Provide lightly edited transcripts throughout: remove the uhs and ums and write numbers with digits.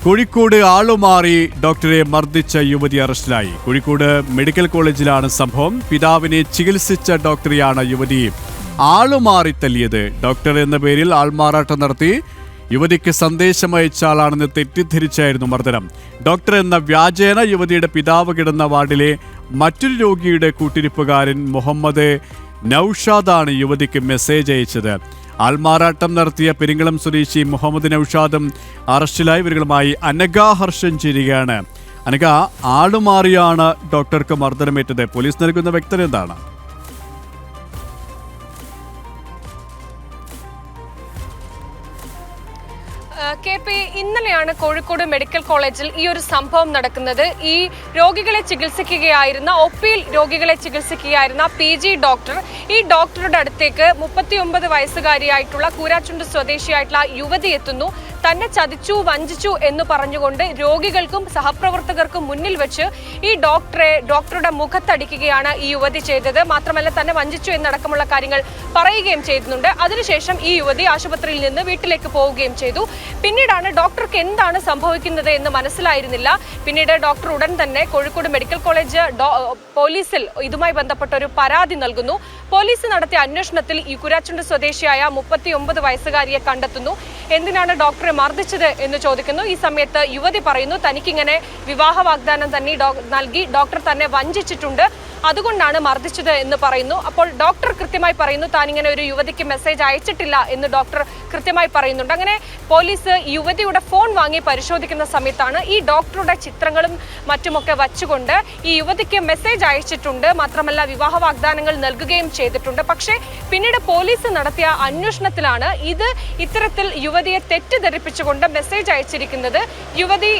കോഴിക്കോട് ആളുമാറി ഡോക്ടറെ മർദ്ദിച്ച യുവതി അറസ്റ്റിലായി. കോഴിക്കോട് മെഡിക്കൽ കോളേജിലാണ് സംഭവം. പിതാവിനെ ചികിത്സിച്ച ഡോക്ടറെയാണ് യുവതി ആളുമാറി തല്ലിയത്. ഡോക്ടർ എന്ന പേരിൽ ആൾമാറാട്ടം നടത്തി യുവതിക്ക് സന്ദേശം അയച്ച ആളാണെന്ന് തെറ്റിദ്ധരിച്ചായിരുന്നു മർദ്ദനം. ഡോക്ടർ എന്ന വ്യാജേന യുവതിയുടെ പിതാവ് കിടന്ന വാർഡിലെ മറ്റൊരു രോഗിയുടെ കൂട്ടിരിപ്പുകാരൻ മുഹമ്മദ് നൌഷാദാണ് യുവതിക്ക് മെസ്സേജ് അയച്ചത്. ആൾമാറാട്ടം നടത്തിയ പെരിങ്ങളം സ്വദേശി മുഹമ്മദ് നൌഷാദും അറസ്റ്റിലായി. ഇവരുമായി അനഘ ഹർഷൻ ചേരുകയാണ്. അനഘ, ആളുമാറിയാണ് ഡോക്ടർക്ക് മർദ്ദനമേറ്റത്. പോലീസ് നൽകുന്ന വ്യക്തത എന്താണ്? ഇന്നലെയാണ് കോഴിക്കോട് മെഡിക്കൽ കോളേജിൽ ഈ ഒരു സംഭവം നടക്കുന്നത്. ഈ രോഗികളെ ചികിത്സിക്കുകയായിരുന്ന രോഗികളെ ചികിത്സിക്കുകയായിരുന്ന PG ഡോക്ടർ, ഈ ഡോക്ടറുടെ അടുത്തേക്ക് 39 വയസ്സുകാരിയായിട്ടുള്ള കൂരാച്ചുണ്ട് സ്വദേശിയായിട്ടുള്ള യുവതി എത്തുന്നു. തന്നെ ചതിച്ചു വഞ്ചിച്ചു എന്ന് പറഞ്ഞുകൊണ്ട് രോഗികൾക്കും സഹപ്രവർത്തകർക്കും മുന്നിൽ വെച്ച് ഈ ഡോക്ടറുടെ മുഖത്തടിക്കുകയാണ് ഈ യുവതി ചെയ്തത്. മാത്രമല്ല തന്നെ വഞ്ചിച്ചു എന്നടക്കമുള്ള കാര്യങ്ങൾ പറയുകയും ചെയ്യുന്നുണ്ട്. അതിനുശേഷം ഈ യുവതി ആശുപത്രിയിൽ നിന്ന് വീട്ടിലേക്ക് പോവുകയും ചെയ്തു. പിന്നീടാണ് ഡോക്ടർക്ക് എന്താണ് സംഭവിക്കുന്നത് എന്ന് മനസ്സിലായിരുന്നില്ല. പിന്നീട് ഡോക്ടർ ഉടൻ തന്നെ കോഴിക്കോട് മെഡിക്കൽ കോളേജ് പോലീസിൽ ഇതുമായി ബന്ധപ്പെട്ട ഒരു പരാതി നൽകുന്നു. പോലീസ് നടത്തിയ അന്വേഷണത്തിൽ ഈ കുരാച്ചുണ്ട് സ്വദേശിയായ 39 വയസ്സുകാരിയെ കണ്ടെത്തുന്നു. എന്തിനാണ് ഡോക്ടറെ മർദ്ദിച്ചത് എന്ന് ചോദിക്കുന്നു. ഈ സമയത്ത് യുവതി പറയുന്നു, തനിക്കിങ്ങനെ വിവാഹ വാഗ്ദാനം തന്നെ നൽകി ഡോക്ടർ തന്നെ വഞ്ചിച്ചിട്ടുണ്ട്, അതുകൊണ്ടാണ് മർദ്ദിച്ചത് എന്ന് പറയുന്നു. അപ്പോൾ ഡോക്ടർ കൃത്യമായി പറയുന്നു, താനിങ്ങനെ ഒരു യുവതിക്ക് മെസ്സേജ് അയച്ചിട്ടില്ല എന്ന് ഡോക്ടർ കൃത്യമായി പറയുന്നുണ്ട്. അങ്ങനെ പോലീസ് യുവതിയുടെ ഫോൺ വാങ്ങി പരിശോധിക്കുന്ന സമയത്താണ് ഈ ഡോക്ടറുടെ ചിത്രങ്ങളും മറ്റുമൊക്കെ വച്ചുകൊണ്ട് ഈ യുവതിക്ക് മെസ്സേജ് അയച്ചിട്ടുണ്ട്, മാത്രമല്ല വിവാഹ വാഗ്ദാനങ്ങൾ നൽകുകയും ചെയ്തിട്ടുണ്ട്. പക്ഷേ പിന്നീട് പോലീസ് നടത്തിയ അന്വേഷണത്തിലാണ് ഇത്തരത്തിൽ യുവതിയെ തെറ്റിദ്ധരിപ്പിച്ചുകൊണ്ട് മെസ്സേജ് അയച്ചിരിക്കുന്നത് യുവതി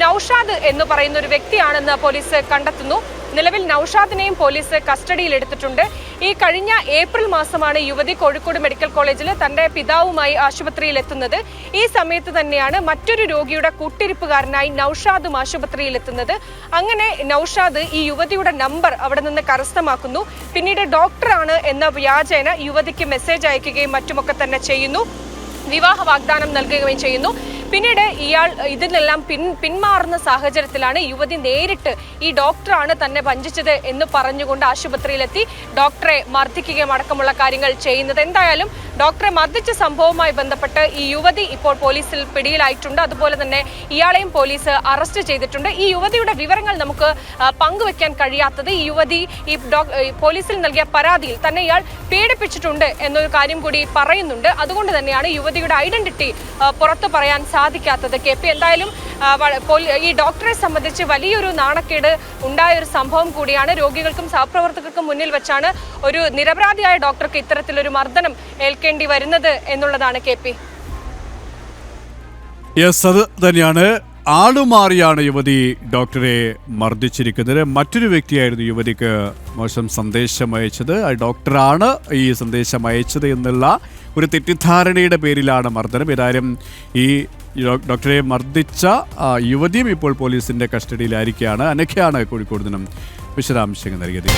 നൌഷാദ് എന്ന് പറയുന്ന ഒരു വ്യക്തിയാണെന്ന് പോലീസ് കണ്ടെത്തുന്നു. നിലവിൽ നൌഷാദിനെയും പോലീസ് കസ്റ്റഡിയിൽ എടുത്തിട്ടുണ്ട്. ഈ കഴിഞ്ഞ ഏപ്രിൽ മാസമാണ് യുവതി കോഴിക്കോട് മെഡിക്കൽ കോളേജിൽ തന്റെ പിതാവുമായി ആശുപത്രിയിൽ എത്തുന്നത്. ഈ സമയത്ത് തന്നെയാണ് മറ്റൊരു രോഗിയുടെ കൂട്ടിരിപ്പുകാരനായി നൌഷാദും ആശുപത്രിയിൽ എത്തുന്നത്. അങ്ങനെ നൌഷാദ് ഈ യുവതിയുടെ നമ്പർ അവിടെ നിന്ന് കരസ്ഥമാക്കുന്നു. പിന്നീട് ഡോക്ടറാണ് എന്ന വ്യാജേന യുവതിക്ക് മെസ്സേജ് അയക്കുകയും മറ്റുമൊക്കെ തന്നെ ചെയ്യുന്നു, വിവാഹ വാഗ്ദാനം നൽകുകയും ചെയ്യുന്നു. പിന്നീട് ഇയാൾ ഇതിനെല്ലാം പിന്മാറുന്ന സാഹചര്യത്തിലാണ് യുവതി നേരിട്ട് ഈ ഡോക്ടറാണ് തന്നെ വഞ്ചിച്ചത് എന്ന് പറഞ്ഞുകൊണ്ട് ആശുപത്രിയിലെത്തി ഡോക്ടറെ മർദ്ദിക്കുകയും അടക്കമുള്ള കാര്യങ്ങൾ ചെയ്യുന്നത്. എന്തായാലും ഡോക്ടറെ മർദ്ദിച്ച സംഭവവുമായി ബന്ധപ്പെട്ട് ഈ യുവതി ഇപ്പോൾ പോലീസിൽ പിടിയിലായിട്ടുണ്ട്. അതുപോലെ തന്നെ ഇയാളെയും പോലീസ് അറസ്റ്റ് ചെയ്തിട്ടുണ്ട്. ഈ യുവതിയുടെ വിവരങ്ങൾ നമുക്ക് പങ്കുവെക്കാൻ കഴിയാത്തത് ഈ യുവതി പോലീസിൽ നൽകിയ പരാതിയിൽ തന്നെ ഇയാൾ പീഡിപ്പിച്ചിട്ടുണ്ട് എന്നൊരു കാര്യം കൂടി പറയുന്നുണ്ട്. അതുകൊണ്ട് തന്നെയാണ് യുവതിയുടെ ഐഡന്റിറ്റി പുറത്തു പറയാൻ സാധിക്കാത്തത്. എന്തായാലും ഈ ഡോക്ടറെ സംബന്ധിച്ച് വലിയൊരു നാണക്കേട് ഉണ്ടായ ഒരു സംഭവം കൂടിയാണ്. രോഗികൾക്കും സഹപ്രവർത്തകർക്കും മുന്നിൽ വെച്ചാണ് ഒരു നിരപരാധിയായ ഡോക്ടർക്ക് ഇത്തരത്തിലൊരു മർദ്ദനം ഏൽക്കേണ്ടി വരുന്നത് എന്നുള്ളതാണ് യെസ്, അത് തന്നെയാണ്. ആളുമാറിയാണ് യുവതി ഡോക്ടറെ മർദ്ദിച്ചിരിക്കുന്നത്. മറ്റൊരു വ്യക്തിയായിരുന്നു യുവതിക്ക് മോശം സന്ദേശം അയച്ചത്. ആ ഡോക്ടറാണ് ഈ സന്ദേശം അയച്ചത് എന്നുള്ള ഒരു തെറ്റിദ്ധാരണയുടെ പേരിലാണ് മർദ്ദനം. ഏതായാലും ഈ ഡോക്ടറെ മർദ്ദിച്ച യുവതിയും ഇപ്പോൾ പോലീസിന്റെ കസ്റ്റഡിയിലായിരിക്കുകയാണ്. അനഘയാണ് കോഴിക്കോട് നിന്നും വിശദാംശങ്ങൾ നൽകിയത്.